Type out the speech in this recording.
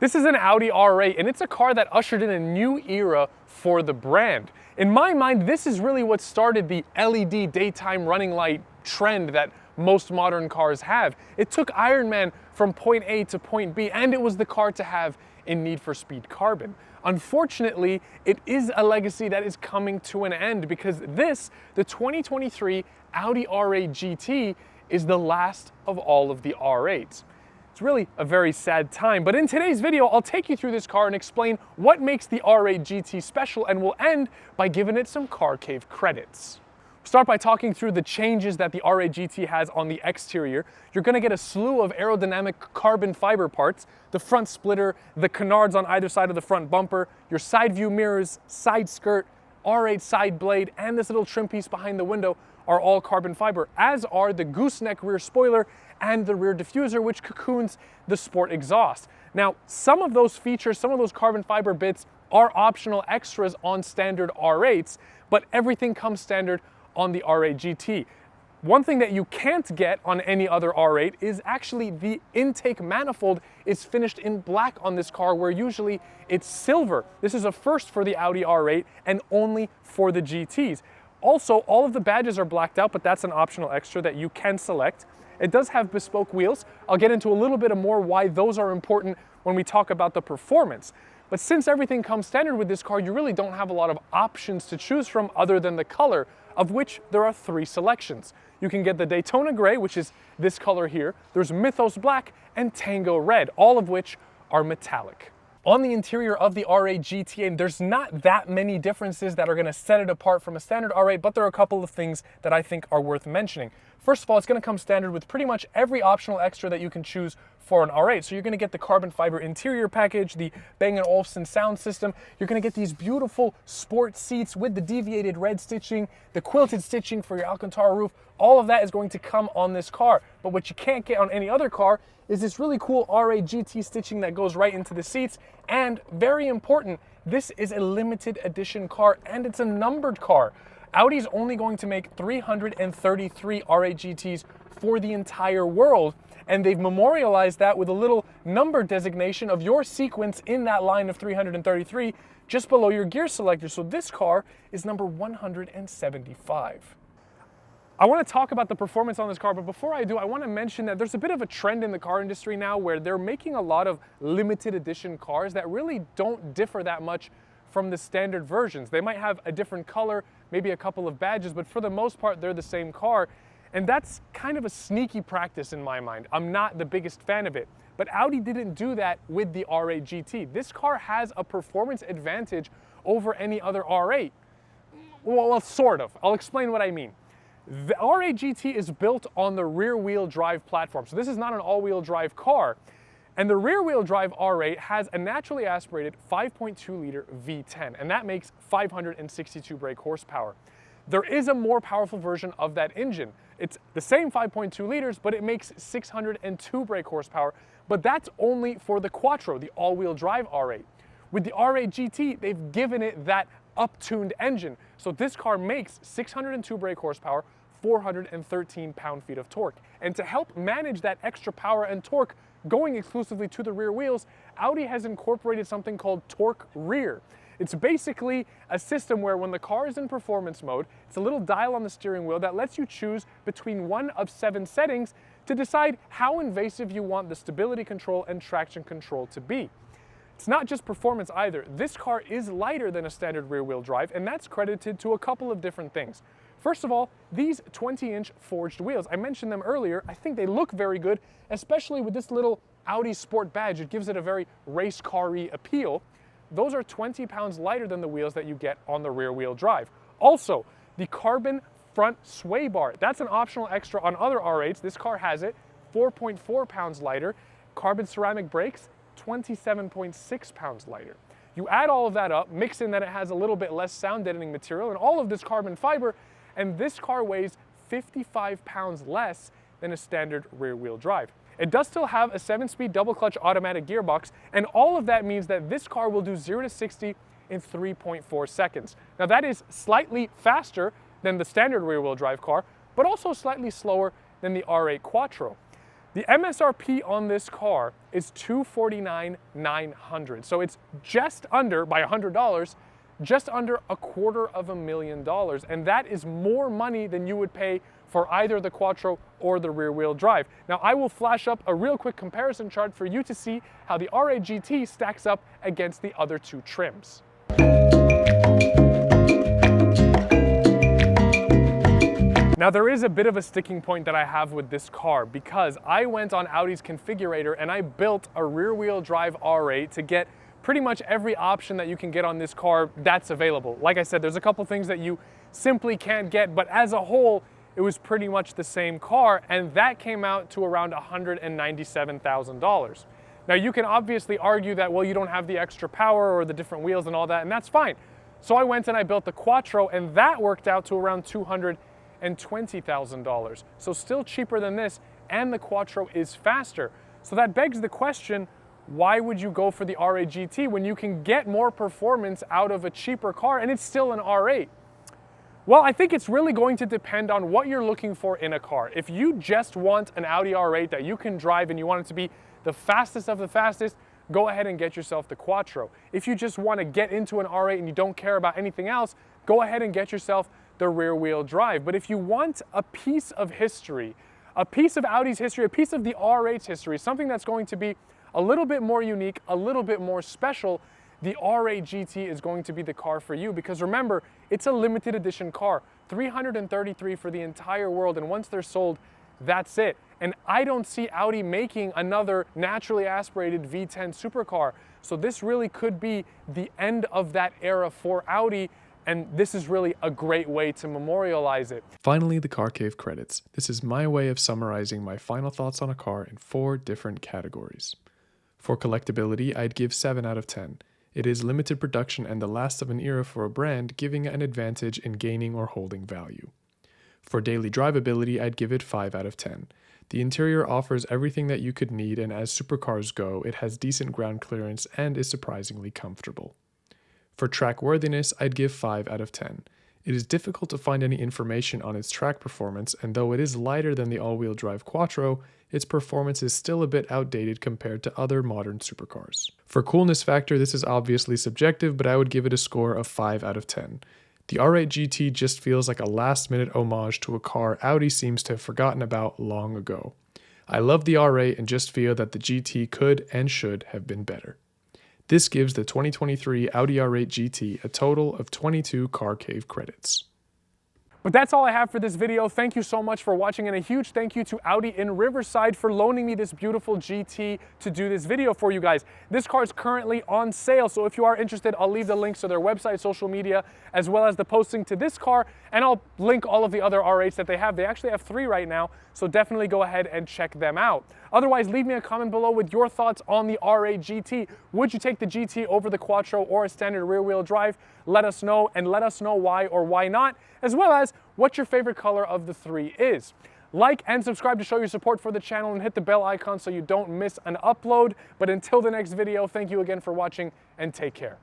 This is an Audi R8, and it's a car that ushered in a new era for the brand. In my mind, this is really what started the LED daytime running light trend that most modern cars have. It took Iron Man from point A to point B, and it was the car to have in Need for Speed Carbon. Unfortunately, it is a legacy that is coming to an end because this, the 2023 Audi R8 GT, is the last of all of the R8s. It's really a very sad time, but in today's video, I'll take you through this car and explain what makes the R8 GT special, and we'll end by giving it some Car Cave credits. Start by talking through the changes that the R8 GT has on the exterior. You're going to get a slew of aerodynamic carbon fiber parts, the front splitter, the canards on either side of the front bumper, your side view mirrors, side skirt, R8 side blade, and this little trim piece behind the window are all carbon fiber, as are the gooseneck rear spoiler and the rear diffuser, which cocoons the sport exhaust. Now, some of those features, some of those carbon fiber bits are optional extras on standard R8s, but everything comes standard on the R8 GT. One thing that you can't get on any other R8 is actually the intake manifold is finished in black on this car, where usually it's silver. This is a first for the Audi R8 and only for the GTs. Also, all of the badges are blacked out, but that's an optional extra that you can select. It does have bespoke wheels. I'll get into a little bit more why those are important when we talk about the performance. But since everything comes standard with this car, you really don't have a lot of options to choose from other than the color, of which there are 3 selections. You can get the Daytona Gray, which is this color here. There's Mythos Black and Tango Red, all of which are metallic. On the interior of the R8 GT, and there's not that many differences that are going to set it apart from a standard R8, but there are a couple of things that I think are worth mentioning. First of all, it's going to come standard with pretty much every optional extra that you can choose for an R8. So you're going to get the carbon fiber interior package, the Bang & Olufsen sound system. You're going to get these beautiful sport seats with the deviated red stitching, the quilted stitching for your Alcantara roof. All of that is going to come on this car. But what you can't get on any other car is this really cool R8 GT stitching that goes right into the seats. And very important, this is a limited edition car and it's a numbered car. Audi's only going to make 333 R8 GTs for the entire world, and they've memorialized that with a little number designation of your sequence in that line of 333 just below your gear selector. So this car is number 175. I want to talk about the performance on this car, but before I do, I want to mention that there's a bit of a trend in the car industry now where they're making a lot of limited edition cars that really don't differ that much from the standard versions. They might have a different color, maybe a couple of badges, but for the most part, they're the same car. And that's kind of a sneaky practice in my mind. I'm not the biggest fan of it. But Audi didn't do that with the R8 GT. This car has a performance advantage over any other R8. Well, sort of. I'll explain what I mean. The R8 GT is built on the rear-wheel drive platform. So this is not an all-wheel drive car. And the rear-wheel drive R8 has a naturally aspirated 5.2-liter V10, and that makes 562 brake horsepower. There is a more powerful version of that engine. It's the same 5.2 liters, but it makes 602 brake horsepower, but that's only for the Quattro, the all-wheel drive R8. With the R8 GT, they've given it that up-tuned engine. So this car makes 602 brake horsepower, 413 pound-feet of torque. And to help manage that extra power and torque going exclusively to the rear wheels, Audi has incorporated something called Torque Rear. It's basically a system where when the car is in performance mode, it's a little dial on the steering wheel that lets you choose between one of 7 settings to decide how invasive you want the stability control and traction control to be. It's not just performance either. This car is lighter than a standard rear-wheel drive, and that's credited to a couple of different things. First of all, these 20-inch forged wheels, I mentioned them earlier, I think they look very good, especially with this little Audi Sport badge. It gives it a very race car-y appeal. Those are 20 pounds lighter than the wheels that you get on the rear-wheel drive. Also, the carbon front sway bar, that's an optional extra on other R8s. This car has it, 4.4 pounds lighter. Carbon ceramic brakes, 27.6 pounds lighter. You add all of that up, mix in that it has a little bit less sound deadening material and all of this carbon fiber, and this car weighs 55 pounds less than a standard rear-wheel drive. It does still have a 7-speed double-clutch automatic gearbox, and all of that means that this car will do 0 to 60 in 3.4 seconds. Now that is slightly faster than the standard rear-wheel drive car, but also slightly slower than the R8 Quattro. The MSRP on this car is $249,900. So it's just under, by $100, just under $250,000. And that is more money than you would pay for either the Quattro or the rear wheel drive. Now I will flash up a real quick comparison chart for you to see how the R8 GT stacks up against the other two trims. Now there is a bit of a sticking point that I have with this car because I went on Audi's configurator and I built a rear wheel drive R8 to get pretty much every option that you can get on this car that's available. Like I said, there's a couple things that you simply can't get, but as a whole, it was pretty much the same car, and that came out to around $197,000. Now you can obviously argue that, well, you don't have the extra power or the different wheels and all that, and that's fine. So I went and I built the Quattro, and that worked out to around $220,000. So still cheaper than this, and the Quattro is faster. So that begs the question, why would you go for the R8 GT when you can get more performance out of a cheaper car and it's still an R8? Well, I think it's really going to depend on what you're looking for in a car. If you just want an Audi R8 that you can drive and you want it to be the fastest of the fastest, go ahead and get yourself the Quattro. If you just want to get into an R8 and you don't care about anything else, go ahead and get yourself the rear wheel drive. But if you want a piece of history, a piece of Audi's history, a piece of the R8's history, something that's going to be a little bit more unique, a little bit more special, the R8 GT is going to be the car for you, because remember, it's a limited edition car, 333 for the entire world, and once they're sold, that's it. And I don't see Audi making another naturally aspirated V10 supercar, so this really could be the end of that era for Audi, and this is really a great way to memorialize it. Finally, the Car Cave credits. This is my way of summarizing my final thoughts on a car in 4 different categories. For collectability, I'd give 7 out of 10. It is limited production and the last of an era for a brand, giving an advantage in gaining or holding value. For daily drivability, I'd give it 5 out of 10. The interior offers everything that you could need, and as supercars go, it has decent ground clearance and is surprisingly comfortable. For trackworthiness, I'd give 5 out of 10. It is difficult to find any information on its track performance, and though it is lighter than the all-wheel drive Quattro, its performance is still a bit outdated compared to other modern supercars. For coolness factor, this is obviously subjective, but I would give it a score of 5 out of 10. The R8 GT just feels like a last-minute homage to a car Audi seems to have forgotten about long ago. I love the R8 and just feel that the GT could and should have been better. This gives the 2023 Audi R8 GT a total of 22 Car Cave credits. But that's all I have for this video. Thank you so much for watching, and a huge thank you to Audi in Riverside for loaning me this beautiful GT to do this video for you guys. This car is currently on sale, so if you are interested, I'll leave the links to their website, social media, as well as the posting to this car, and I'll link all of the other R8s that they have. They actually have 3 right now, so definitely go ahead and check them out. Otherwise, leave me a comment below with your thoughts on the R8 GT. Would you take the GT over the Quattro or a standard rear-wheel drive? Let us know, and let us know why or why not, as well as what your favorite color of the 3 is. Like and subscribe to show your support for the channel, and hit the bell icon so you don't miss an upload. But until the next video, thank you again for watching, and take care.